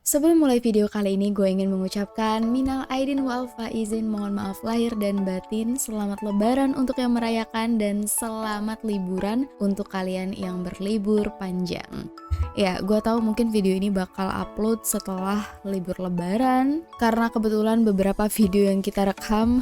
Sebelum mulai video kali ini, gue ingin mengucapkan minal aidin wal faizin, mohon maaf lahir dan batin, selamat lebaran untuk yang merayakan dan selamat liburan untuk kalian yang berlibur panjang. Ya, gue tahu mungkin video ini bakal upload setelah libur lebaran, karena kebetulan beberapa video yang kita rekam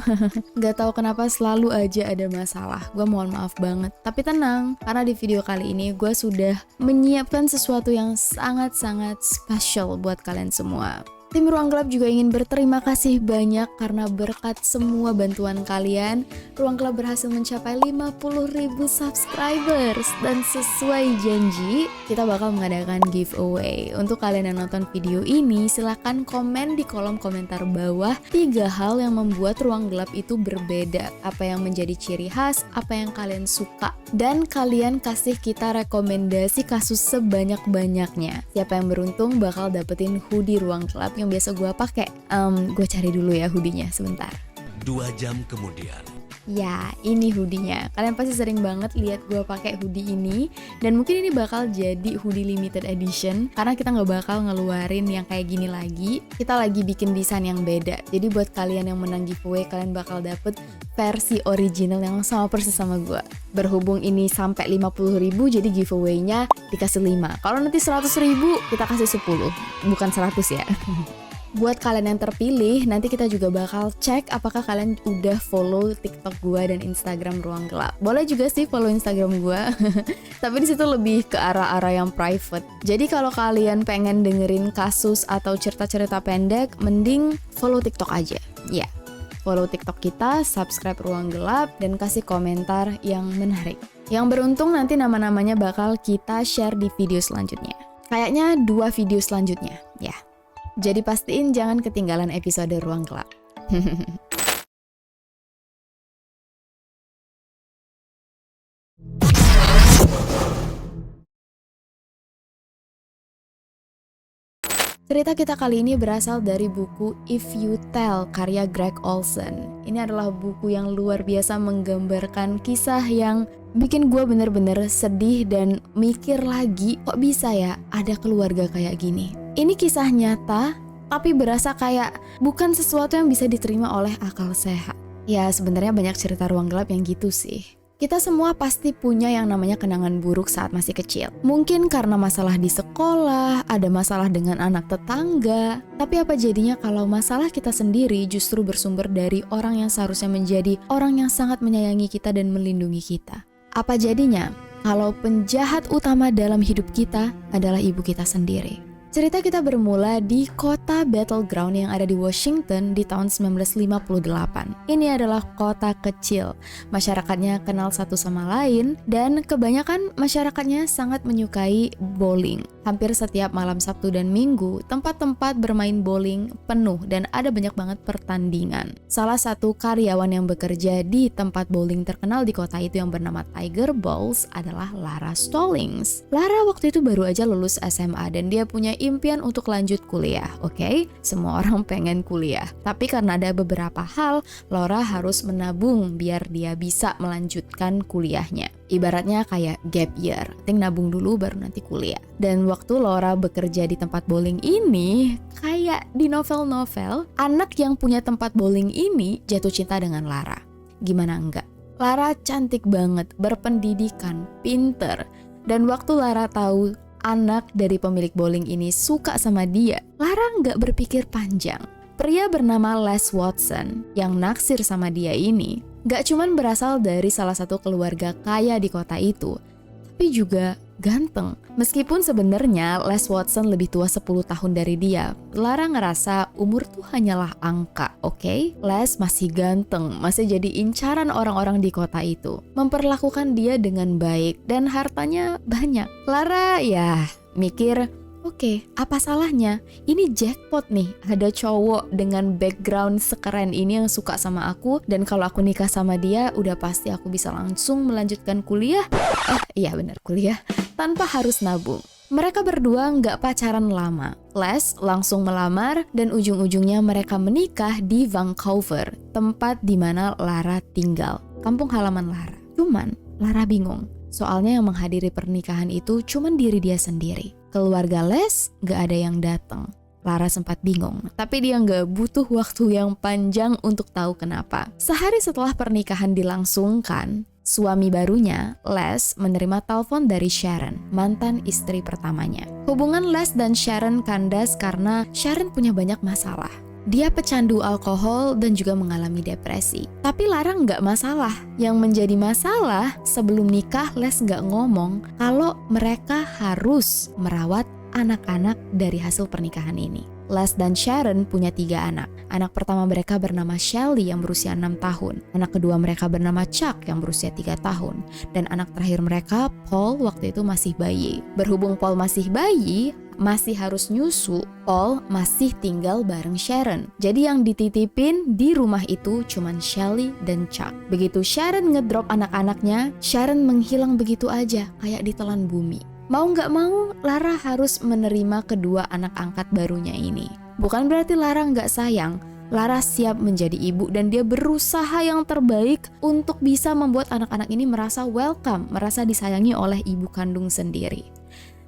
gak tahu kenapa selalu aja ada masalah. Gue mohon maaf banget, tapi tenang, karena di video kali ini gue sudah menyiapkan sesuatu yang sangat-sangat spesial buat kalian semua. Tim Ruang Gelap juga ingin berterima kasih banyak karena berkat semua bantuan kalian, Ruang Gelap berhasil mencapai 50.000 subscribers. Dan sesuai janji, kita bakal mengadakan giveaway. Untuk kalian yang nonton video ini, silahkan komen di kolom komentar bawah 3 hal yang membuat Ruang Gelap itu berbeda. Apa yang menjadi ciri khas, apa yang kalian suka. Dan kalian kasih kita rekomendasi kasus sebanyak-banyaknya. Siapa yang beruntung bakal dapetin hoodie Ruang Gelap yang biasa gue pakai. Gue cari dulu ya hoodie-nya sebentar. 2 jam kemudian. Ya, ini hoodie-nya. Kalian pasti sering banget lihat gue pakai hoodie ini, dan mungkin ini bakal jadi hoodie limited edition karena kita nggak bakal ngeluarin yang kayak gini lagi. Kita lagi bikin desain yang beda. Jadi buat kalian yang menang giveaway, kalian bakal dapet versi original yang sama persis sama gue. Berhubung ini sampai 50.000, jadi giveaway-nya dikasih 5. Kalau nanti 100.000, kita kasih 10. Bukan 100 ya. Buat kalian yang terpilih, nanti kita juga bakal cek apakah kalian udah follow TikTok gue dan Instagram Ruang Gelap. Boleh juga sih follow Instagram gue, tapi di situ lebih ke arah-arah yang private. Jadi kalau kalian pengen dengerin kasus atau cerita-cerita pendek, mending follow TikTok aja. Ya, follow TikTok kita, subscribe Ruang Gelap, dan kasih komentar yang menarik. Yang beruntung nanti nama-namanya bakal kita share di video selanjutnya. Kayaknya 2 video selanjutnya, ya. Jadi pastiin jangan ketinggalan episode Ruang Gelap. Cerita kita kali ini berasal dari buku If You Tell karya Greg Olsen. Ini adalah buku yang luar biasa menggambarkan kisah yang bikin gue bener-bener sedih dan mikir lagi, kok bisa ya ada keluarga kayak gini. Ini kisah nyata, tapi berasa kayak bukan sesuatu yang bisa diterima oleh akal sehat. Ya, sebenarnya banyak cerita Ruang Gelap yang gitu sih. Kita semua pasti punya yang namanya kenangan buruk saat masih kecil. Mungkin karena masalah di sekolah, ada masalah dengan anak tetangga. Tapi apa jadinya kalau masalah kita sendiri justru bersumber dari orang yang seharusnya menjadi orang yang sangat menyayangi kita dan melindungi kita? Apa jadinya kalau penjahat utama dalam hidup kita adalah ibu kita sendiri? Cerita kita bermula di kota Battleground yang ada di Washington di tahun 1958. Ini adalah kota kecil, masyarakatnya kenal satu sama lain, dan kebanyakan masyarakatnya sangat menyukai bowling. Hampir setiap malam Sabtu dan Minggu, tempat-tempat bermain bowling penuh dan ada banyak banget pertandingan. Salah satu karyawan yang bekerja di tempat bowling terkenal di kota itu yang bernama Tiger Balls adalah Lara Stallings. Lara waktu itu baru aja lulus SMA dan dia punya impian untuk lanjut kuliah, oke? Semua orang pengen kuliah. Tapi karena ada beberapa hal, Laura harus menabung biar dia bisa melanjutkan kuliahnya. Ibaratnya kayak gap year, penting nabung dulu baru nanti kuliah. Dan waktu Laura bekerja di tempat bowling ini, kayak di novel-novel, anak yang punya tempat bowling ini jatuh cinta dengan Lara. Gimana enggak? Lara cantik banget, berpendidikan, pinter. Dan waktu Lara tahu anak dari pemilik bowling ini suka sama dia, Lara nggak berpikir panjang. Pria bernama Les Watson yang naksir sama dia ini nggak cuman berasal dari salah satu keluarga kaya di kota itu, tapi juga ganteng. Meskipun sebenarnya Les Watson lebih tua 10 tahun dari dia, Lara ngerasa umur tuh hanyalah angka, oke? Les masih ganteng, masih jadi incaran orang-orang di kota itu. Memperlakukan dia dengan baik dan hartanya banyak. Lara ya mikir, oke, apa salahnya? Ini jackpot nih, ada cowok dengan background sekeren ini yang suka sama aku, dan kalau aku nikah sama dia, udah pasti aku bisa langsung melanjutkan kuliah. Iya benar, kuliah tanpa harus nabung. Mereka berdua nggak pacaran lama. Les langsung melamar dan ujung-ujungnya mereka menikah di Vancouver, tempat di mana Lara tinggal, kampung halaman Lara. Cuman Lara bingung. Soalnya yang menghadiri pernikahan itu cuman diri dia sendiri. Keluarga Les gak ada yang datang. Lara sempat bingung, tapi dia nggak butuh waktu yang panjang untuk tahu kenapa. Sehari setelah pernikahan dilangsungkan, suami barunya, Les, menerima telepon dari Sharon, mantan istri pertamanya. Hubungan Les dan Sharon kandas karena Sharon punya banyak masalah. Dia pecandu alkohol dan juga mengalami depresi. Tapi Lara nggak masalah. Yang menjadi masalah, sebelum nikah Les nggak ngomong kalau mereka harus merawat anak-anak dari hasil pernikahan ini. Les dan Sharon punya 3 anak. Anak pertama mereka bernama Shelly yang berusia 6 tahun. Anak kedua mereka bernama Chuck yang berusia 3 tahun. Dan anak terakhir mereka, Paul, waktu itu masih bayi. Berhubung Paul masih bayi, masih harus nyusu, Paul masih tinggal bareng Sharon. Jadi yang dititipin di rumah itu cuman Shelly dan Chuck. Begitu Sharon ngedrop anak-anaknya, Sharon menghilang begitu aja, kayak ditelan bumi. Mau gak mau, Lara harus menerima kedua anak angkat barunya ini. Bukan berarti Lara gak sayang, Lara siap menjadi ibu dan dia berusaha yang terbaik untuk bisa membuat anak-anak ini merasa welcome, merasa disayangi oleh ibu kandung sendiri.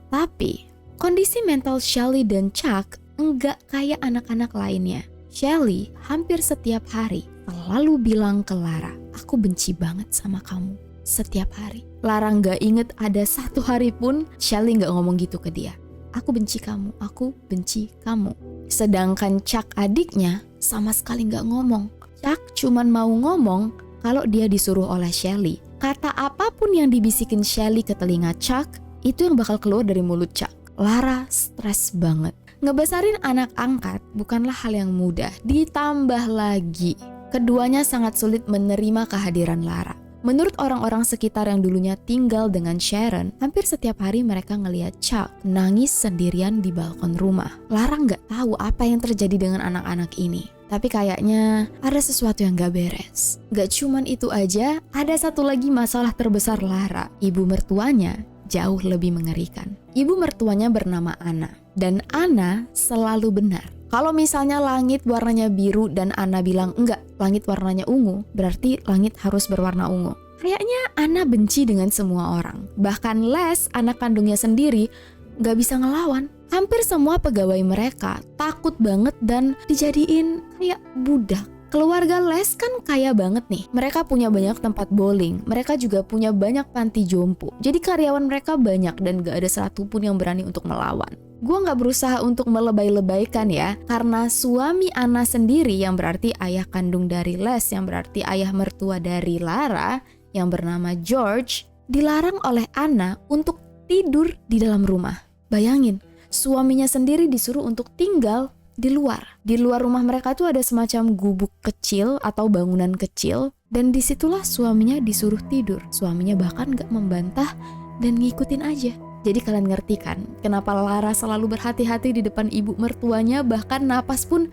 Tapi kondisi mental Shelly dan Chuck enggak kayak anak-anak lainnya. Shelly hampir setiap hari selalu bilang ke Lara, "Aku benci banget sama kamu." Setiap hari. Lara nggak inget ada satu hari pun Shelly nggak ngomong gitu ke dia. "Aku benci kamu, aku benci kamu." Sedangkan Chuck adiknya sama sekali nggak ngomong. Chuck cuman mau ngomong kalau dia disuruh oleh Shelly. Kata apapun yang dibisikin Shelly ke telinga Chuck, itu yang bakal keluar dari mulut Chuck. Lara stres banget. Ngebesarin anak angkat bukanlah hal yang mudah. Ditambah lagi, keduanya sangat sulit menerima kehadiran Lara. Menurut orang-orang sekitar yang dulunya tinggal dengan Sharon, hampir setiap hari mereka ngelihat Chuck nangis sendirian di balkon rumah. Lara nggak tahu apa yang terjadi dengan anak-anak ini. Tapi kayaknya ada sesuatu yang gak beres. Gak cuman itu aja, ada satu lagi masalah terbesar Lara. Ibu mertuanya jauh lebih mengerikan. Ibu mertuanya bernama Anna. Dan Anna selalu benar. Kalau misalnya langit warnanya biru dan Anna bilang enggak, langit warnanya ungu, berarti langit harus berwarna ungu. Kayaknya Anna benci dengan semua orang. Bahkan Les, anak kandungnya sendiri, gak bisa ngelawan. Hampir semua pegawai mereka takut banget dan dijadiin kayak budak. Keluarga Les kan kaya banget nih. Mereka punya banyak tempat bowling. Mereka juga punya banyak panti jompo. Jadi karyawan mereka banyak dan gak ada satupun yang berani untuk melawan. Gue gak berusaha untuk melebay-lebaykan ya, karena suami Anna sendiri yang berarti ayah kandung dari Les, yang berarti ayah mertua dari Lara, yang bernama George, dilarang oleh Anna untuk tidur di dalam rumah. Bayangin, suaminya sendiri disuruh untuk tinggal di luar. Di luar rumah mereka tuh ada semacam gubuk kecil atau bangunan kecil, dan disitulah suaminya disuruh tidur. Suaminya bahkan gak membantah dan ngikutin aja. Jadi kalian ngerti kan kenapa Lara selalu berhati-hati di depan ibu mertuanya, bahkan napas pun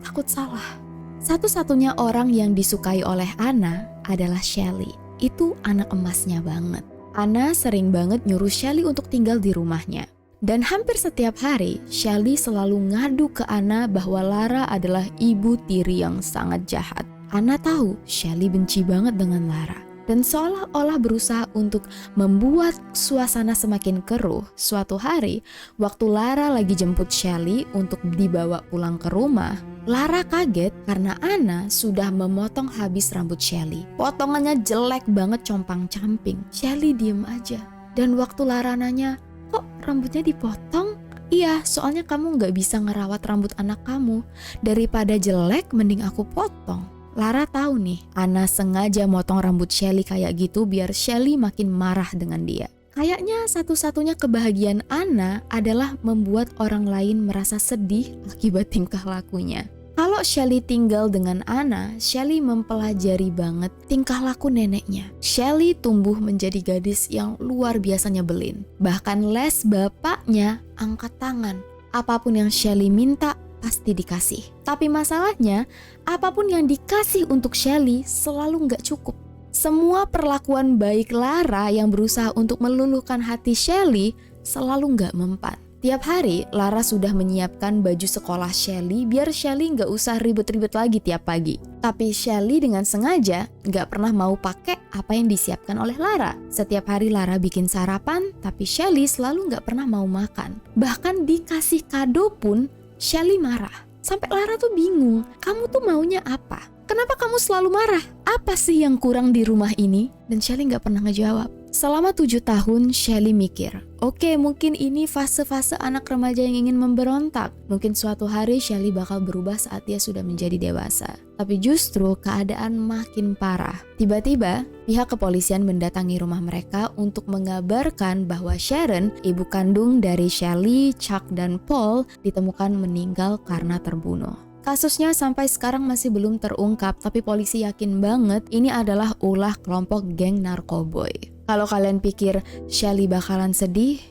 takut salah. Satu-satunya orang yang disukai oleh Anna adalah Shelly. Itu anak emasnya banget. Anna sering banget nyuruh Shelly untuk tinggal di rumahnya. Dan hampir setiap hari Shelly selalu ngadu ke Anna bahwa Lara adalah ibu tiri yang sangat jahat. Anna tahu Shelly benci banget dengan Lara. Dan seolah-olah berusaha untuk membuat suasana semakin keruh. Suatu hari, waktu Lara lagi jemput Shelly untuk dibawa pulang ke rumah, Lara kaget karena Anna sudah memotong habis rambut Shelly. Potongannya jelek banget, compang-camping. Shelly diem aja. Dan waktu Lara nanya, "Kok rambutnya dipotong?" "Iya, soalnya kamu gak bisa ngerawat rambut anak kamu. Daripada jelek, mending aku potong." Lara tahu nih, Anna sengaja motong rambut Shelly kayak gitu biar Shelly makin marah dengan dia. Kayaknya satu-satunya kebahagiaan Anna adalah membuat orang lain merasa sedih akibat tingkah lakunya. Kalau Shelly tinggal dengan Anna, Shelly mempelajari banget tingkah laku neneknya. Shelly tumbuh menjadi gadis yang luar biasa nyebelin. Bahkan Les, bapaknya, angkat tangan. Apapun yang Shelly minta, pasti dikasih. Tapi masalahnya, apapun yang dikasih untuk Shelly selalu gak cukup. Semua perlakuan baik Lara yang berusaha untuk meluluhkan hati Shelly selalu gak mempan. Tiap hari, Lara sudah menyiapkan baju sekolah Shelly biar Shelly nggak usah ribet-ribet lagi tiap pagi. Tapi Shelly dengan sengaja nggak pernah mau pakai apa yang disiapkan oleh Lara. Setiap hari Lara bikin sarapan, tapi Shelly selalu nggak pernah mau makan. Bahkan dikasih kado pun, Shelly marah. Sampai Lara tuh bingung, kamu tuh maunya apa? Kenapa kamu selalu marah? Apa sih yang kurang di rumah ini? Dan Shelly nggak pernah ngejawab. Selama 7 tahun, Shelly mikir, oke, mungkin ini fase-fase anak remaja yang ingin memberontak. Mungkin suatu hari Shelly bakal berubah saat dia sudah menjadi dewasa. Tapi justru keadaan makin parah. Tiba-tiba, pihak kepolisian mendatangi rumah mereka untuk mengabarkan bahwa Sharon, ibu kandung dari Shelly, Chuck, dan Paul, ditemukan meninggal karena terbunuh. Kasusnya sampai sekarang masih belum terungkap, tapi polisi yakin banget ini adalah ulah kelompok geng narkoboy. Kalau kalian pikir Shelly bakalan sedih,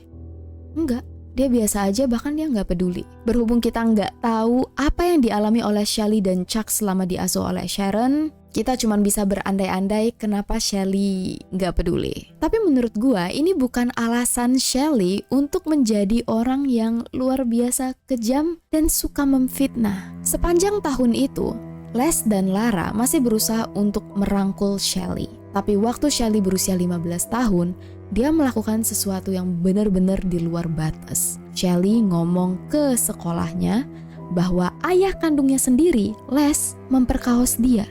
enggak. Dia biasa aja, bahkan dia nggak peduli. Berhubung kita nggak tahu apa yang dialami oleh Shelly dan Chuck selama diasuh oleh Sharon, kita cuma bisa berandai-andai kenapa Shelly nggak peduli. Tapi menurut gua, ini bukan alasan Shelly untuk menjadi orang yang luar biasa kejam dan suka memfitnah. Sepanjang tahun itu, Les dan Lara masih berusaha untuk merangkul Shelly. Tapi waktu Shelly berusia 15 tahun, dia melakukan sesuatu yang benar-benar di luar batas. Shelly ngomong ke sekolahnya bahwa ayah kandungnya sendiri, Les, memperkaos dia.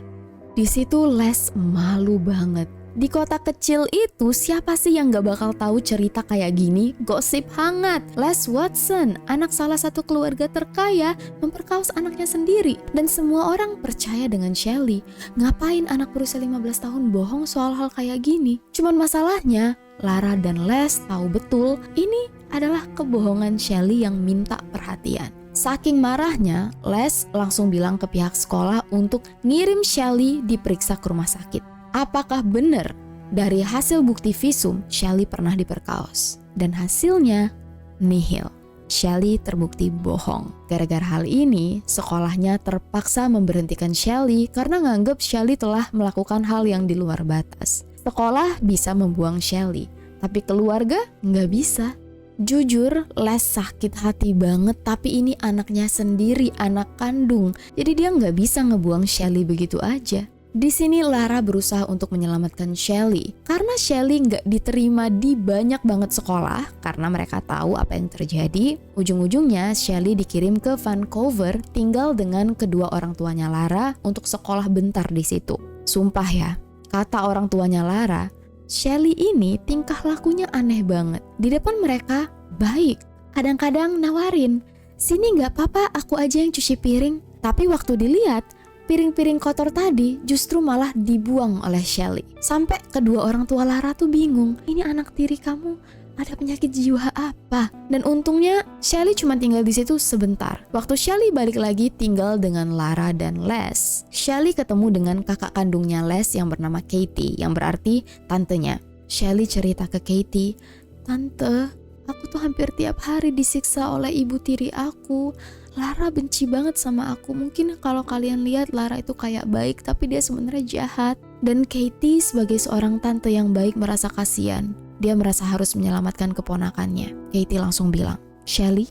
Di situ Les malu banget. Di kota kecil itu siapa sih yang gak bakal tahu cerita kayak gini? Gosip hangat. Les Watson, anak salah satu keluarga terkaya, memperkaos anaknya sendiri. Dan semua orang percaya dengan Shelly. Ngapain anak berusia 15 tahun bohong soal hal kayak gini? Cuman masalahnya, Lara dan Les tahu betul ini adalah kebohongan Shelly yang minta perhatian. Saking marahnya, Les langsung bilang ke pihak sekolah untuk ngirim Shelly diperiksa ke rumah sakit. Apakah benar dari hasil bukti visum Shelly pernah diperkaos? Dan hasilnya nihil. Shelly terbukti bohong. Gara-gara hal ini, sekolahnya terpaksa memberhentikan Shelly karena nganggep Shelly telah melakukan hal yang di luar batas. Sekolah bisa membuang Shelly, tapi keluarga nggak bisa. Jujur, Les sakit hati banget, tapi ini anaknya sendiri, anak kandung. Jadi dia nggak bisa ngebuang Shelly begitu aja. Di sini Lara berusaha untuk menyelamatkan Shelly. Karena Shelly nggak diterima di banyak banget sekolah, karena mereka tahu apa yang terjadi, ujung-ujungnya Shelly dikirim ke Vancouver tinggal dengan kedua orang tuanya Lara untuk sekolah bentar di situ. Sumpah ya, kata orang tuanya Lara, Shelly ini tingkah lakunya aneh banget. Di depan mereka baik, kadang-kadang nawarin, sini nggak apa-apa aku aja yang cuci piring. Tapi waktu dilihat, piring-piring kotor tadi justru malah dibuang oleh Shelly. Sampai kedua orang tua Lara tuh bingung, ini anak tiri kamu ada penyakit jiwa apa? Dan untungnya Shelly cuma tinggal di situ sebentar. Waktu Shelly balik lagi tinggal dengan Lara dan Les, Shelly ketemu dengan kakak kandungnya Les yang bernama Katie, yang berarti tantenya. Shelly cerita ke Katie, "Tante, aku tuh hampir tiap hari disiksa oleh ibu tiri aku. Lara benci banget sama aku. Mungkin kalau kalian lihat Lara itu kayak baik, tapi dia sebenarnya jahat." Dan Katie sebagai seorang tante yang baik merasa kasihan. Dia merasa harus menyelamatkan keponakannya. Katie langsung bilang, "Shelly,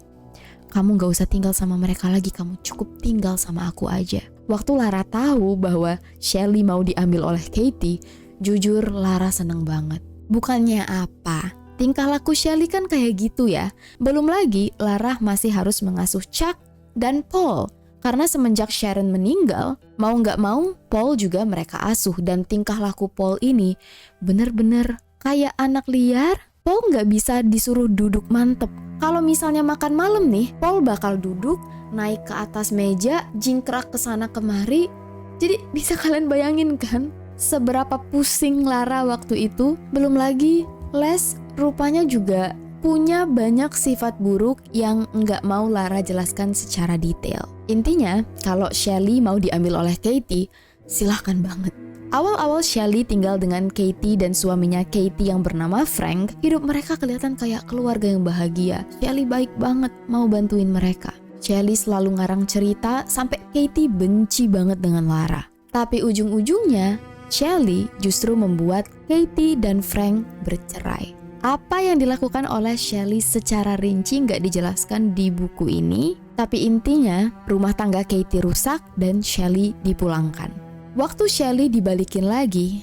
kamu gak usah tinggal sama mereka lagi, kamu cukup tinggal sama aku aja." Waktu Lara tahu bahwa Shelly mau diambil oleh Katie, jujur Lara seneng banget. Bukannya apa, tingkah laku Shelly kan kayak gitu ya. Belum lagi Lara masih harus mengasuh Chuck dan Paul. Karena semenjak Sharon meninggal, mau gak mau Paul juga mereka asuh. Dan tingkah laku Paul ini bener-bener kayak anak liar. Paul gak bisa disuruh duduk mantep. Kalau misalnya makan malam nih, Paul bakal duduk, naik ke atas meja, jingkrak kesana kemari. Jadi bisa kalian bayangin kan seberapa pusing Lara waktu itu. Belum lagi Les rupanya juga punya banyak sifat buruk yang nggak mau Lara jelaskan secara detail. Intinya, kalau Shelly mau diambil oleh Katie, silahkan banget. Awal-awal Shelly tinggal dengan Katie dan suaminya Katie yang bernama Frank. Hidup mereka kelihatan kayak keluarga yang bahagia. Shelly baik banget mau bantuin mereka. Shelly selalu ngarang cerita sampai Katie benci banget dengan Lara. Tapi ujung-ujungnya, Shelly justru membuat Katie dan Frank bercerai. Apa yang dilakukan oleh Shelley secara rinci nggak dijelaskan di buku ini, tapi intinya rumah tangga Katie rusak dan Shelley dipulangkan. Waktu Shelley dibalikin lagi,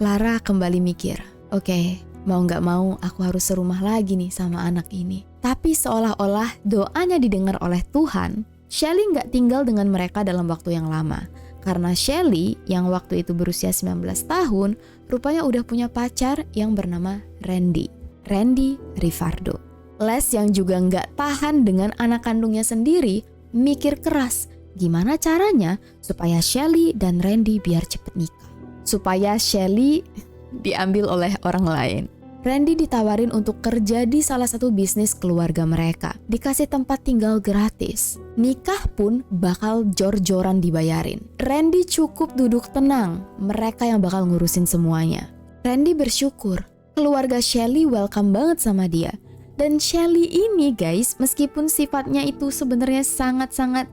Lara kembali mikir, oke, mau nggak mau aku harus serumah lagi nih sama anak ini. Tapi seolah-olah doanya didengar oleh Tuhan, Shelley nggak tinggal dengan mereka dalam waktu yang lama. Karena Shelley yang waktu itu berusia 19 tahun, rupanya udah punya pacar yang bernama Randy Rivardo. Les yang juga nggak tahan dengan anak kandungnya sendiri, mikir keras gimana caranya supaya Shelley dan Randy biar cepet nikah. Supaya Shelley diambil oleh orang lain. Randy ditawarin untuk kerja di salah satu bisnis keluarga mereka. Dikasih tempat tinggal gratis. Nikah pun bakal jor-joran dibayarin. Randy cukup duduk tenang. Mereka yang bakal ngurusin semuanya. Randy bersyukur. Keluarga Shelley welcome banget sama dia. Dan Shelley ini guys, meskipun sifatnya itu sebenarnya sangat-sangat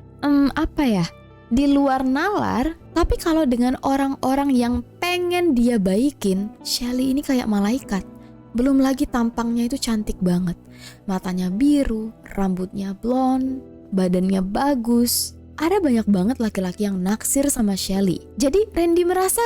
di luar nalar, tapi kalau dengan orang-orang yang pengen dia baikin, Shelley ini kayak malaikat. Belum lagi tampangnya itu cantik banget. Matanya biru, rambutnya blonde, badannya bagus. Ada banyak banget laki-laki yang naksir sama Shelley. Jadi Randy merasa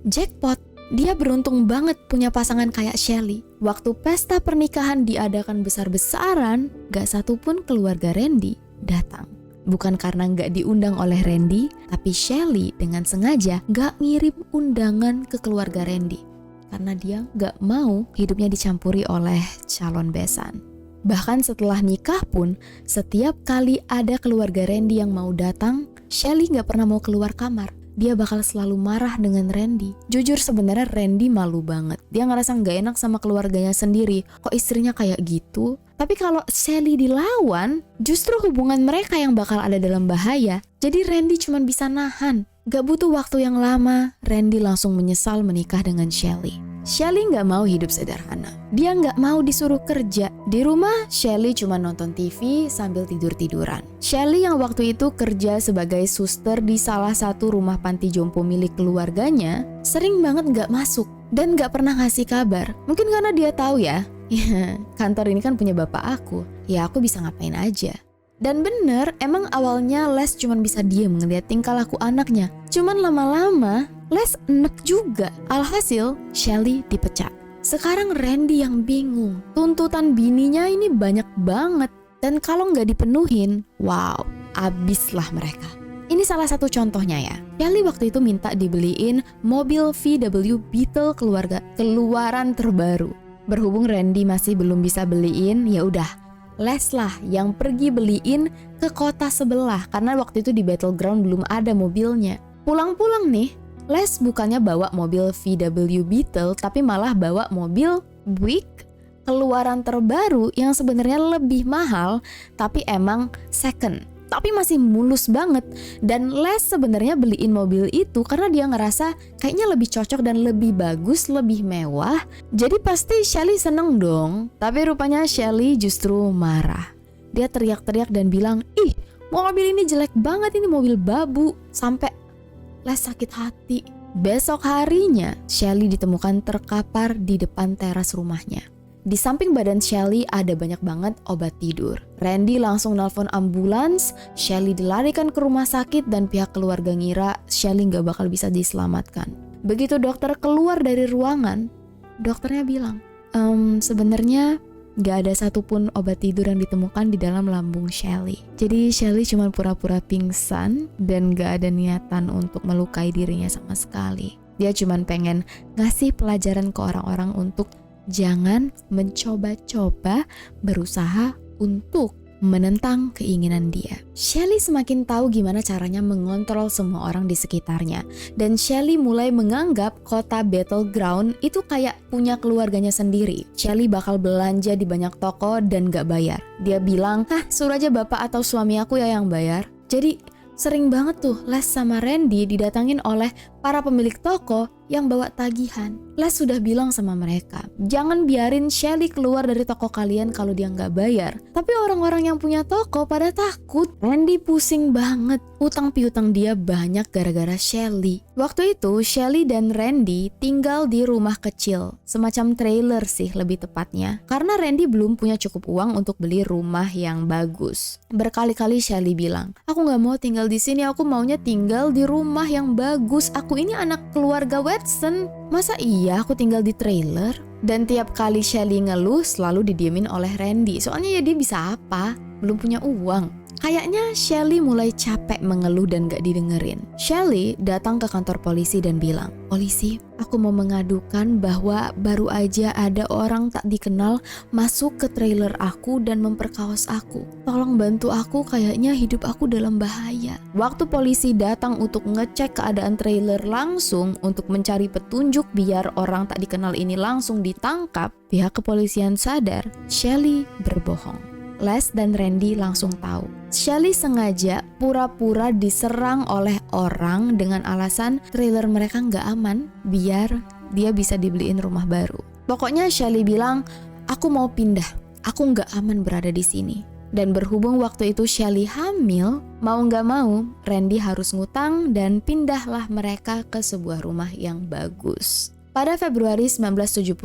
jackpot. Dia beruntung banget punya pasangan kayak Shelley. Waktu pesta pernikahan diadakan besar-besaran, gak satupun keluarga Randy datang. Bukan karena gak diundang oleh Randy, tapi Shelley dengan sengaja gak ngirim undangan ke keluarga Randy. Karena dia gak mau hidupnya dicampuri oleh calon besan. Bahkan setelah nikah pun, setiap kali ada keluarga Randy yang mau datang, Shelley gak pernah mau keluar kamar. Dia bakal selalu marah dengan Randy. Jujur sebenarnya Randy malu banget. Dia ngerasa gak enak sama keluarganya sendiri. Kok istrinya kayak gitu? Tapi kalau Shelley dilawan, justru hubungan mereka yang bakal ada dalam bahaya. Jadi Randy cuma bisa nahan. Gak butuh waktu yang lama, Randy langsung menyesal menikah dengan Shelley. Shelley gak mau hidup sederhana. Dia gak mau disuruh kerja. Di rumah, Shelley cuma nonton TV sambil tidur-tiduran. Shelley yang waktu itu kerja sebagai suster di salah satu rumah panti jompo milik keluarganya, sering banget gak masuk dan gak pernah ngasih kabar. Mungkin karena dia tahu ya, kantor ini kan punya bapak aku, ya aku bisa ngapain aja. Dan bener, emang awalnya Les cuman bisa diem ngeliat tingkah laku anaknya. Cuman lama-lama, Les enek juga. Alhasil, Shelley dipecat. Sekarang Randy yang bingung. Tuntutan bininya ini banyak banget. Dan kalau nggak dipenuhin, wow, abislah mereka. Ini salah satu contohnya ya. Shelley waktu itu minta dibeliin mobil VW Beetle keluaran terbaru. Berhubung Randy masih belum bisa beliin, ya udah. Les lah yang pergi beliin ke kota sebelah karena waktu itu di Battleground belum ada mobilnya. Pulang-pulang nih, Les bukannya bawa mobil VW Beetle tapi malah bawa mobil Buick keluaran terbaru yang sebenarnya lebih mahal tapi emang second. Tapi masih mulus banget. Dan Les sebenarnya beliin mobil itu karena dia ngerasa kayaknya lebih cocok dan lebih bagus, lebih mewah. Jadi pasti Shelley seneng dong. Tapi rupanya Shelley justru marah. Dia teriak-teriak dan bilang, "Ih, mobil ini jelek banget, ini mobil babu." Sampai Les sakit hati. Besok harinya, Shelley ditemukan terkapar di depan teras rumahnya. Di samping badan Shelley ada banyak banget obat tidur. Randy langsung nelpon ambulans, Shelley dilarikan ke rumah sakit dan pihak keluarga ngira Shelley gak bakal bisa diselamatkan. Begitu dokter keluar dari ruangan, dokternya bilang, sebenarnya gak ada satupun obat tidur yang ditemukan di dalam lambung Shelley. Jadi Shelley cuma pura-pura pingsan dan gak ada niatan untuk melukai dirinya sama sekali. Dia cuma pengen ngasih pelajaran ke orang-orang untuk jangan mencoba-coba berusaha untuk menentang keinginan dia. Shelley semakin tahu gimana caranya mengontrol semua orang di sekitarnya. Dan Shelley mulai menganggap kota Battleground itu kayak punya keluarganya sendiri. Shelley bakal belanja di banyak toko dan gak bayar. Dia bilang, suruh aja bapak atau suami aku ya yang bayar. Jadi sering banget tuh Les sama Randy didatangin oleh para pemilik toko yang bawa tagihan. Les sudah bilang sama mereka, jangan biarin Shelly keluar dari toko kalian kalau dia nggak bayar. Tapi orang-orang yang punya toko pada takut. Randy pusing banget. Utang piutang dia banyak gara-gara Shelly. Waktu itu Shelly dan Randy tinggal di rumah kecil, semacam trailer sih lebih tepatnya. Karena Randy belum punya cukup uang untuk beli rumah yang bagus. Berkali-kali Shelly bilang, aku nggak mau tinggal di sini, aku maunya tinggal di rumah yang bagus. Aku ini anak keluarga Watson. Masa iya aku tinggal di trailer? Dan tiap kali Shelly ngeluh selalu didiemin oleh Randy. Soalnya ya dia bisa apa? Belum punya uang. Kayaknya Shelly mulai capek mengeluh dan gak didengerin. Shelly datang ke kantor polisi dan bilang, polisi, aku mau mengadukan bahwa baru aja ada orang tak dikenal masuk ke trailer aku dan memperkaos aku. Tolong bantu aku, kayaknya hidup aku dalam bahaya. Waktu polisi datang untuk ngecek keadaan trailer langsung untuk mencari petunjuk biar orang tak dikenal ini langsung ditangkap, pihak kepolisian sadar Shelly berbohong. Les dan Randy langsung tahu. Shelly sengaja pura-pura diserang oleh orang dengan alasan trailer mereka nggak aman biar dia bisa dibeliin rumah baru. Pokoknya Shelly bilang, aku mau pindah, aku nggak aman berada di sini. Dan berhubung waktu itu Shelly hamil, mau nggak mau Randy harus ngutang dan pindahlah mereka ke sebuah rumah yang bagus. Pada Februari 1975,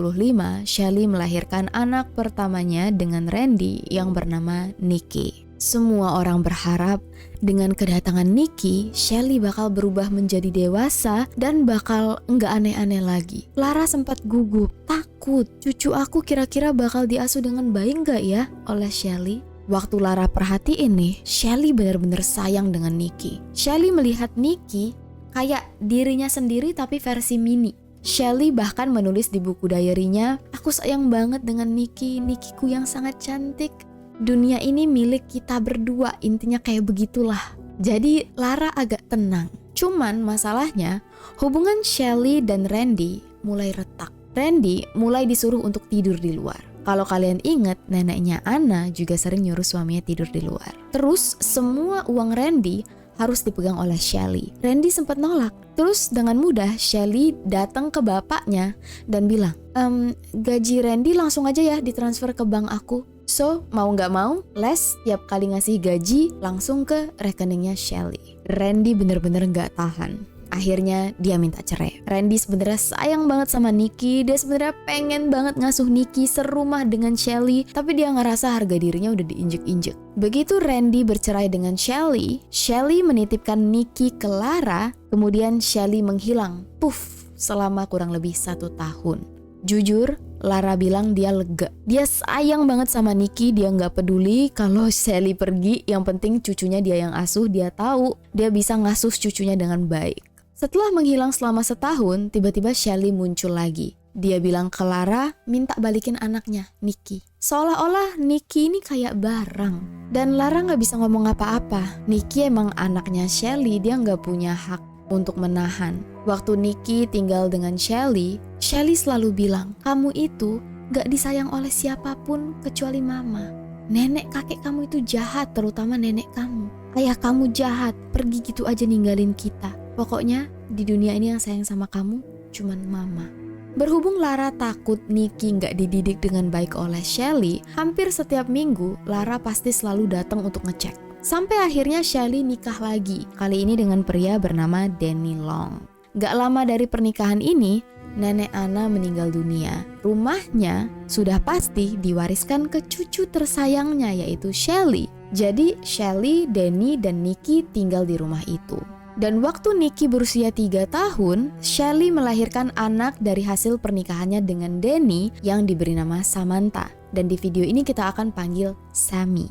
Shelly melahirkan anak pertamanya dengan Randy yang bernama Nikki. Semua orang berharap dengan kedatangan Nikki, Shelly bakal berubah menjadi dewasa dan bakal nggak aneh-aneh lagi. Lara sempat gugup, takut cucu aku kira-kira bakal diasuh dengan baik nggak ya oleh Shelly. Waktu Lara perhatiin nih, Shelly benar-benar sayang dengan Nikki. Shelly melihat Nikki kayak dirinya sendiri tapi versi mini. Shelly bahkan menulis di buku diary-nya, aku sayang banget dengan Nikki, Nikkiku yang sangat cantik. Dunia ini milik kita berdua, intinya kayak begitulah. Jadi Lara agak tenang. Cuman masalahnya, hubungan Shelly dan Randy mulai retak. Randy mulai disuruh untuk tidur di luar. Kalau kalian ingat, neneknya Anna juga sering nyuruh suaminya tidur di luar. Terus semua uang Randy harus dipegang oleh Shelly. Randy sempat nolak. Terus dengan mudah Shelly datang ke bapaknya dan bilang, gaji Randy langsung aja ya ditransfer ke bank aku. So mau gak mau, Les tiap kali ngasih gaji langsung ke rekeningnya Shelly. Randy bener-bener gak tahan. Akhirnya dia minta cerai. Randy sebenarnya sayang banget sama Nikki. Dia sebenarnya pengen banget ngasuh Nikki serumah dengan Shelly, tapi dia ngerasa harga dirinya udah diinjek-injek. Begitu Randy bercerai dengan Shelly, Shelly menitipkan Nikki ke Lara. Kemudian Shelly menghilang, puff, selama kurang lebih 1 tahun. Jujur, Lara bilang dia lega. Dia sayang banget sama Nikki, dia gak peduli kalau Shelly pergi. Yang penting cucunya dia yang asuh, dia tahu dia bisa ngasuh cucunya dengan baik. Setelah menghilang selama 1 tahun, tiba-tiba Shelly muncul lagi. Dia bilang ke Lara, minta balikin anaknya, Nikki. Seolah-olah Nikki ini kayak barang. Dan Lara gak bisa ngomong apa-apa. Nikki emang anaknya Shelly, dia gak punya hak untuk menahan. Waktu Nikki tinggal dengan Shelly, Shelly selalu bilang, kamu itu gak disayang oleh siapapun kecuali mama. Nenek kakek kamu itu jahat, terutama nenek kamu. Ayah kamu jahat, pergi gitu aja ninggalin kita. Pokoknya di dunia ini yang sayang sama kamu cuman mama. Berhubung Lara takut Nikki gak dididik dengan baik oleh Shelly, hampir setiap minggu Lara pasti selalu datang untuk ngecek. Sampai akhirnya Shelly nikah lagi, kali ini dengan pria bernama Danny Long. Gak lama dari pernikahan ini, nenek Anna meninggal dunia. Rumahnya sudah pasti diwariskan ke cucu tersayangnya yaitu Shelly. Jadi Shelly, Danny, dan Nikki tinggal di rumah itu. Dan waktu Nikki berusia 3 tahun, Shelly melahirkan anak dari hasil pernikahannya dengan Danny yang diberi nama Samantha. Dan di video ini kita akan panggil Sammy.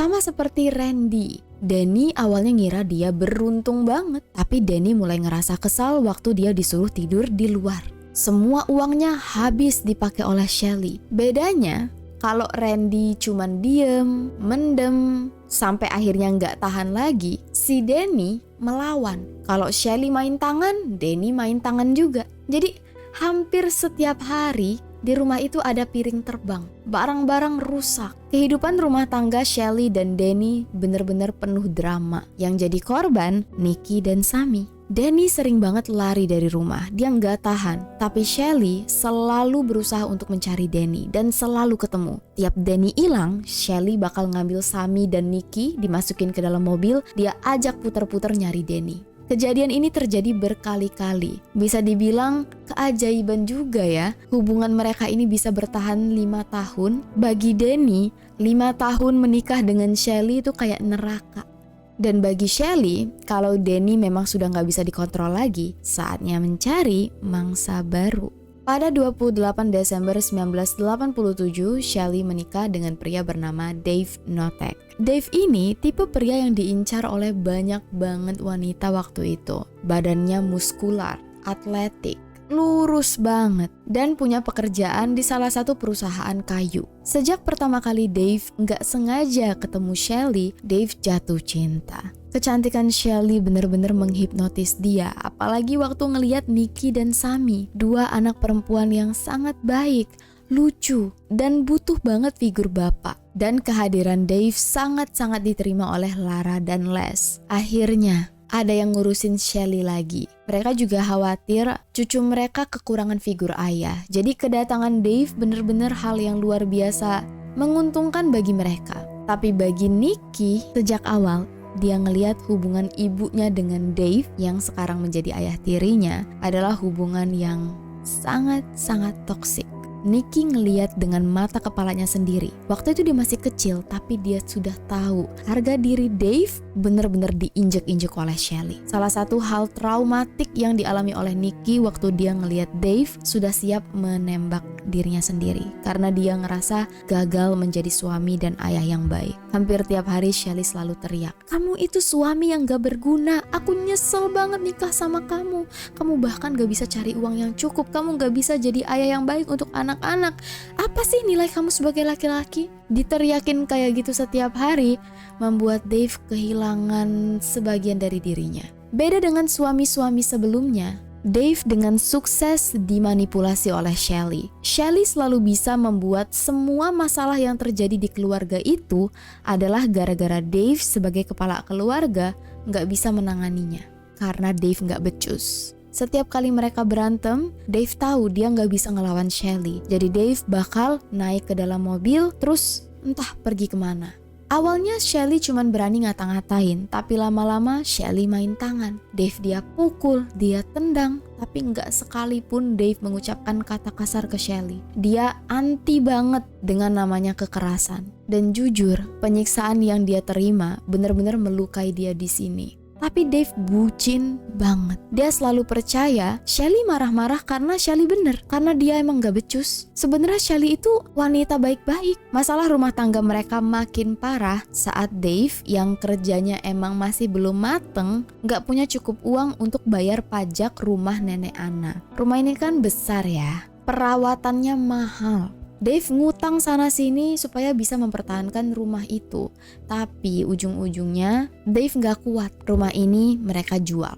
Sama seperti Randy, Danny awalnya ngira dia beruntung banget. Tapi Danny mulai ngerasa kesal waktu dia disuruh tidur di luar. Semua uangnya habis dipakai oleh Shelly. Bedanya, kalau Randy cuman diem, mendem, sampai akhirnya nggak tahan lagi, si Danny melawan. Kalau Shelly main tangan, Danny main tangan juga. Jadi hampir setiap hari di rumah itu ada piring terbang, barang-barang rusak. Kehidupan rumah tangga Shelly dan Danny benar-benar penuh drama. Yang jadi korban, Nikki dan Sammy. Danny sering banget lari dari rumah, dia nggak tahan. Tapi Shelly selalu berusaha untuk mencari Danny dan selalu ketemu. Tiap Danny hilang, Shelly bakal ngambil Sammy dan Nikki, dimasukin ke dalam mobil, dia ajak puter-puter nyari Danny. Kejadian ini terjadi berkali-kali. Bisa dibilang keajaiban juga ya. Hubungan mereka ini bisa bertahan 5 tahun. Bagi Danny, 5 tahun menikah dengan Shelly itu kayak neraka. Dan bagi Shelly, kalau Danny memang sudah gak bisa dikontrol lagi, saatnya mencari mangsa baru. Pada 28 Desember 1987, Shelly menikah dengan pria bernama Dave Notek. Dave ini tipe pria yang diincar oleh banyak banget wanita waktu itu. Badannya muskular, atletik, lurus banget, dan punya pekerjaan di salah satu perusahaan kayu. Sejak pertama kali Dave nggak sengaja ketemu Shelly, Dave jatuh cinta. Kecantikan Shelly bener-bener menghipnotis dia, apalagi waktu ngeliat Nikki dan Sammy, dua anak perempuan yang sangat baik, lucu, dan butuh banget figur bapak. Dan kehadiran Dave sangat-sangat diterima oleh Lara dan Les. Akhirnya, ada yang ngurusin Shelly lagi. Mereka juga khawatir cucu mereka kekurangan figur ayah. Jadi kedatangan Dave bener-bener hal yang luar biasa, menguntungkan bagi mereka. Tapi bagi Nikki, sejak awal, dia ngelihat hubungan ibunya dengan Dave yang sekarang menjadi ayah tirinya adalah hubungan yang sangat-sangat toksik. Nikki ngeliat dengan mata kepalanya sendiri. Waktu itu dia masih kecil, tapi dia sudah tahu harga diri Dave benar-benar diinjek-injek oleh Shelly. Salah satu hal traumatik yang dialami oleh Nikki waktu dia ngeliat Dave sudah siap menembak dirinya sendiri karena dia ngerasa gagal menjadi suami dan ayah yang baik. Hampir tiap hari Shelly selalu teriak, "Kamu itu suami yang gak berguna, aku nyesel banget nikah sama kamu. Kamu bahkan gak bisa cari uang yang cukup, kamu gak bisa jadi ayah yang baik untuk anak-anak. Apa sih nilai kamu sebagai laki-laki?" Diteriakin kayak gitu setiap hari membuat Dave kehilangan sebagian dari dirinya. Beda dengan suami-suami sebelumnya, Dave dengan sukses dimanipulasi oleh Shelly. Shelly selalu bisa membuat semua masalah yang terjadi di keluarga itu adalah gara-gara Dave sebagai kepala keluarga gak bisa menanganinya karena Dave gak becus. Setiap kali mereka berantem, Dave tahu dia gak bisa ngelawan Shelly. Jadi Dave bakal naik ke dalam mobil terus entah pergi kemana. Awalnya Shelly cuman berani ngata-ngatain, tapi lama-lama Shelly main tangan. Dave dia pukul, dia tendang, tapi gak sekalipun Dave mengucapkan kata kasar ke Shelly. Dia anti banget dengan namanya kekerasan. Dan jujur, penyiksaan yang dia terima benar-benar melukai dia di sini. Tapi Dave bucin banget. Dia selalu percaya Shelly marah-marah karena Shelly bener, karena dia emang gak becus. Sebenarnya Shelly itu wanita baik-baik. Masalah rumah tangga mereka makin parah saat Dave yang kerjanya emang masih belum mateng, gak punya cukup uang untuk bayar pajak rumah nenek Anna. Rumah ini kan besar ya, perawatannya mahal. Dave ngutang sana-sini supaya bisa mempertahankan rumah itu. Tapi ujung-ujungnya Dave gak kuat. Rumah ini mereka jual.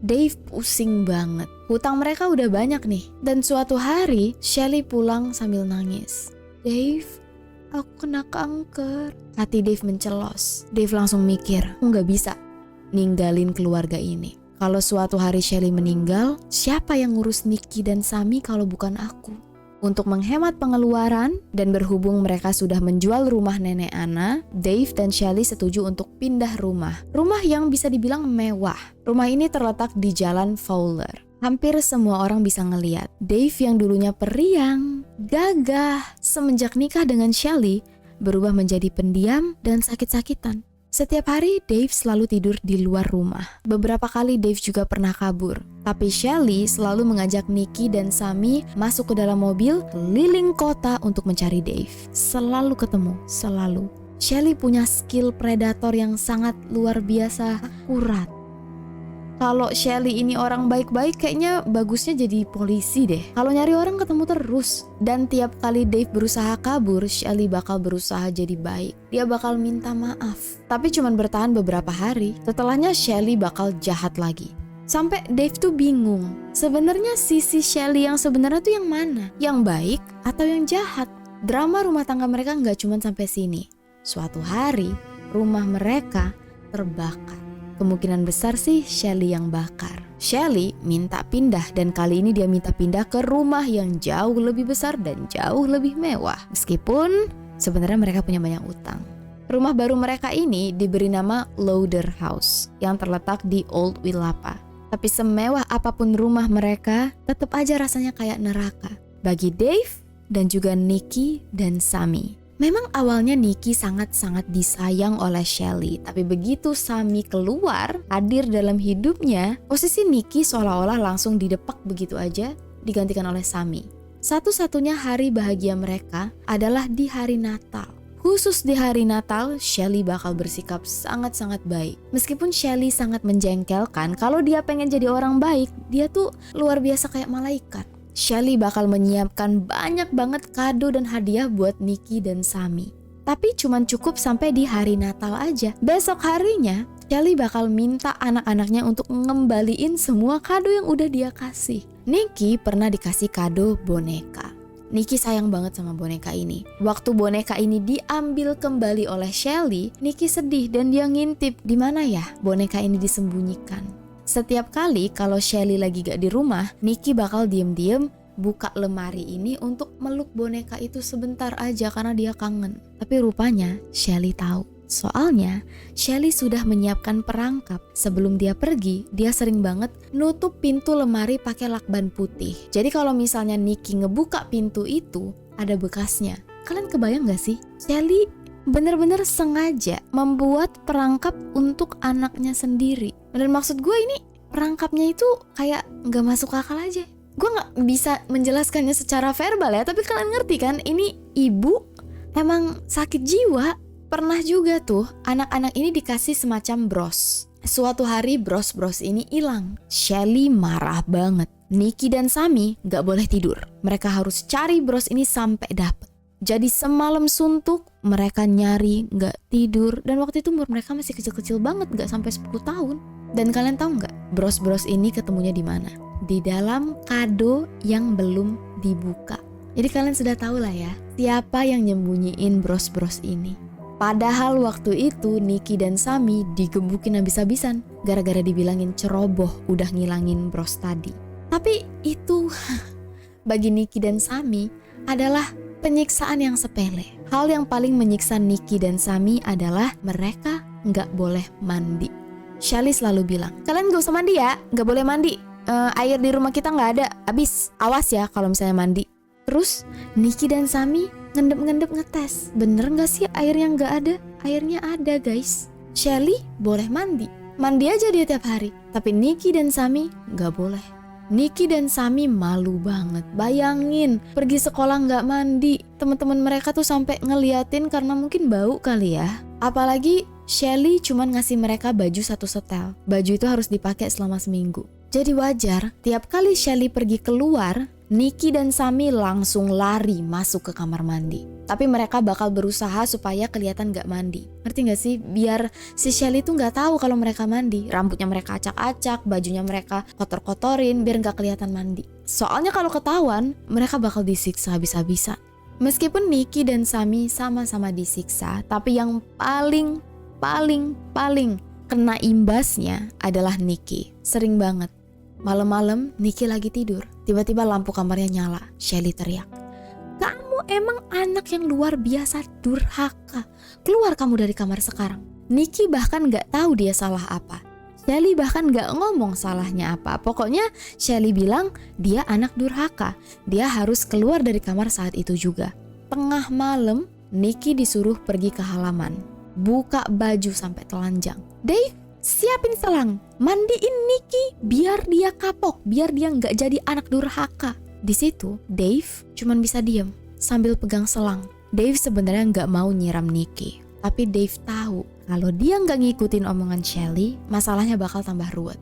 Dave pusing banget. Hutang mereka udah banyak nih. Dan suatu hari Shelly pulang sambil nangis. "Dave, aku kena kanker." Hati Dave mencelos. Dave langsung mikir, aku gak bisa ninggalin keluarga ini. Kalau suatu hari Shelly meninggal, siapa yang ngurus Nikki dan Sammy kalau bukan aku? Untuk menghemat pengeluaran dan berhubung mereka sudah menjual rumah nenek Anna, Dave dan Shelly setuju untuk pindah rumah. Rumah yang bisa dibilang mewah. Rumah ini terletak di Jalan Fowler. Hampir semua orang bisa ngeliat Dave yang dulunya periang, gagah, semenjak nikah dengan Shelly berubah menjadi pendiam dan sakit-sakitan. Setiap hari Dave selalu tidur di luar rumah. Beberapa kali Dave juga pernah kabur. Tapi Shelly selalu mengajak Nikki dan Sammy masuk ke dalam mobil keliling kota untuk mencari Dave. Selalu ketemu, selalu. Shelly punya skill predator yang sangat luar biasa akurat. Kalau Shelly ini orang baik-baik, kayaknya bagusnya jadi polisi deh. Kalau nyari orang ketemu terus. Dan tiap kali Dave berusaha kabur, Shelly bakal berusaha jadi baik. Dia bakal minta maaf. Tapi cuman bertahan beberapa hari. Setelahnya Shelly bakal jahat lagi. Sampai Dave tuh bingung. Sebenarnya sisi Shelly yang sebenarnya tuh yang mana? Yang baik atau yang jahat? Drama rumah tangga mereka nggak cuman sampai sini. Suatu hari, rumah mereka terbakar. kemungkinan besar sih Shelly yang bakar. Shelly minta pindah dan kali ini dia minta pindah ke rumah yang jauh lebih besar dan jauh lebih mewah. Meskipun sebenarnya mereka punya banyak utang. Rumah baru mereka ini diberi nama Lauder House yang terletak di Old Willapa. Tapi semewah apapun rumah mereka, tetap aja rasanya kayak neraka bagi Dave dan juga Nikki dan Sammy. Memang awalnya Nikki sangat-sangat disayang oleh Shelly, tapi begitu Sammy keluar, hadir dalam hidupnya, posisi Nikki seolah-olah langsung didepak begitu aja, digantikan oleh Sammy. Satu-satunya hari bahagia mereka adalah di hari Natal. Khusus di hari Natal, Shelly bakal bersikap sangat-sangat baik. Meskipun Shelly sangat menjengkelkan, kalau dia pengen jadi orang baik, dia tuh luar biasa kayak malaikat. Shelly bakal menyiapkan banyak banget kado dan hadiah buat Nikki dan Sammy. Tapi cuman cukup sampai di hari Natal aja. Besok harinya, Shelly bakal minta anak-anaknya untuk ngembaliin semua kado yang udah dia kasih. Nikki pernah dikasih kado boneka. Nikki sayang banget sama boneka ini. Waktu boneka ini diambil kembali oleh Shelly, Nikki sedih dan dia ngintip di mana ya boneka ini disembunyikan. Setiap kali kalau Shelly lagi gak di rumah, Nikki bakal diem-diem buka lemari ini untuk meluk boneka itu sebentar aja karena dia kangen. Tapi rupanya Shelly tahu. Soalnya Shelly sudah menyiapkan perangkap. Sebelum dia pergi, dia sering banget nutup pintu lemari pakai lakban putih. Jadi kalau misalnya Nikki ngebuka pintu itu, ada bekasnya. Kalian kebayang gak sih? Shelly bener-bener sengaja membuat perangkap untuk anaknya sendiri. Dan maksud gue ini perangkapnya itu kayak gak masuk akal aja. Gue gak bisa menjelaskannya secara verbal ya, tapi kalian ngerti kan, ini ibu emang sakit jiwa. Pernah juga tuh anak-anak ini dikasih semacam bros. Suatu hari bros-bros ini hilang. Shelly marah banget. Nikki dan Sammy gak boleh tidur. Mereka harus cari bros ini sampai dapet. Jadi semalam suntuk, mereka nyari, gak tidur. Dan waktu itu umur mereka masih kecil-kecil banget, gak sampai 10 tahun. Dan kalian tahu gak, bros-bros ini ketemunya di mana? Di dalam kado yang belum dibuka. Jadi kalian sudah tahu lah ya, siapa yang nyembunyiin bros-bros ini. Padahal waktu itu Nikki dan Sammy digebukin habis-habisan gara-gara dibilangin ceroboh udah ngilangin bros tadi. Tapi itu bagi Nikki dan Sammy adalah penyiksaan yang sepele. Hal yang paling menyiksa Nikki dan Sammy adalah mereka gak boleh mandi. Shelly selalu bilang, kalian gak usah mandi ya, gak boleh mandi. Air di rumah kita gak ada, abis. Awas ya kalau misalnya mandi. Terus Nikki dan Sammy ngendep-ngendep ngetes, bener gak sih airnya gak ada? Airnya ada guys. Shelly boleh mandi aja dia tiap hari. Tapi Nikki dan Sammy gak boleh. Nikki dan Sammy malu banget. Bayangin pergi sekolah gak mandi. Teman-teman mereka tuh sampai ngeliatin karena mungkin bau kali ya. Apalagi Shelly cuman ngasih mereka baju satu setel. Baju itu harus dipakai selama seminggu. Jadi wajar tiap kali Shelly pergi keluar, Nikki dan Sammy langsung lari masuk ke kamar mandi. Tapi mereka bakal berusaha supaya kelihatan gak mandi. Ngerti gak sih? Biar si Shelly tuh gak tahu kalau mereka mandi. Rambutnya mereka acak-acak, bajunya mereka kotor-kotorin biar gak kelihatan mandi. Soalnya kalau ketahuan, mereka bakal disiksa habis-habisan. Meskipun Nikki dan Sammy sama-sama disiksa, tapi yang paling kena imbasnya adalah Nikki. Sering banget. Malam-malam Nikki lagi tidur, tiba-tiba lampu kamarnya nyala. Shelly teriak, "Kamu emang anak yang luar biasa durhaka. Keluar kamu dari kamar sekarang." Nikki bahkan gak tahu dia salah apa. Shelly bahkan gak ngomong salahnya apa. Pokoknya Shelly bilang dia anak durhaka. Dia harus keluar dari kamar saat itu juga. Tengah malam Nikki disuruh pergi ke halaman, buka baju sampai telanjang. "Dave, siapin selang, mandiin Nikki biar dia kapok, biar dia nggak jadi anak durhaka." Di situ Dave cuman bisa diem sambil pegang selang. Dave sebenarnya nggak mau nyiram Nikki, tapi Dave tahu kalau dia nggak ngikutin omongan Shelly, masalahnya bakal tambah ruwet.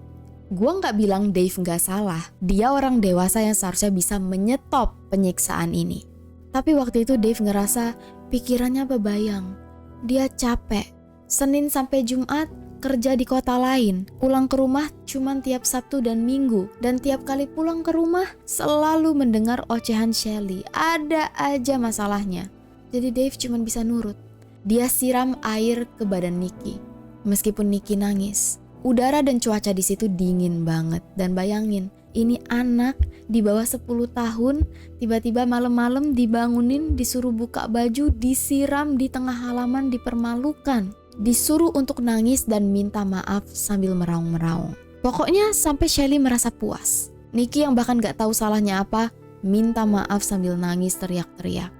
Gua nggak bilang Dave nggak salah, dia orang dewasa yang seharusnya bisa menyetop penyiksaan ini. Tapi waktu itu Dave ngerasa pikirannya bebayang. Dia capek. Senin sampai Jumat kerja di kota lain. Pulang ke rumah cuman tiap Sabtu dan Minggu. Dan tiap kali pulang ke rumah selalu mendengar ocehan Shelly. Ada aja masalahnya. Jadi Dave cuman bisa nurut. Dia siram air ke badan Nikki. Meskipun Nikki nangis, Udara dan cuaca di situ dingin banget. Dan bayangin, ini anak di bawah 10 tahun tiba-tiba malam-malam dibangunin, disuruh buka baju, disiram di tengah halaman, dipermalukan, disuruh untuk nangis dan minta maaf sambil meraung-meraung. Pokoknya sampai Shelly merasa puas. Nikki yang bahkan gak tahu salahnya apa, minta maaf sambil nangis teriak-teriak.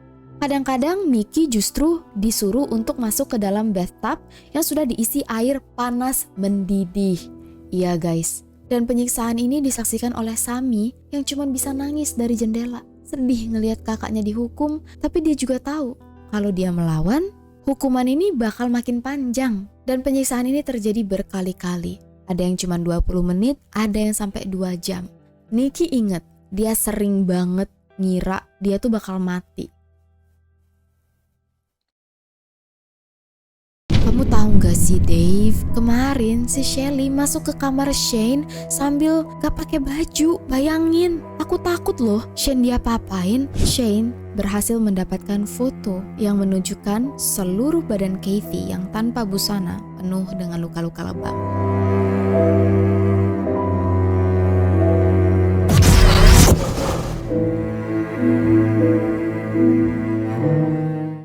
Kadang-kadang Mickey justru disuruh untuk masuk ke dalam bathtub yang sudah diisi air panas mendidih. Iya guys, dan penyiksaan ini disaksikan oleh Sammy yang cuma bisa nangis dari jendela. Sedih ngelihat kakaknya dihukum, tapi dia juga tahu kalau dia melawan, hukuman ini bakal makin panjang. Dan penyiksaan ini terjadi berkali-kali. Ada yang cuma 20 menit, ada yang sampai 2 jam. Nikki inget, dia sering banget ngira dia tuh bakal mati. Kamu tahu gak sih Dave, kemarin si Shelly masuk ke kamar Shane sambil gak pakai baju. Bayangin, aku takut loh Shane dia papain. Shane berhasil mendapatkan foto yang menunjukkan seluruh badan Kathy yang tanpa busana penuh dengan luka-luka lebam.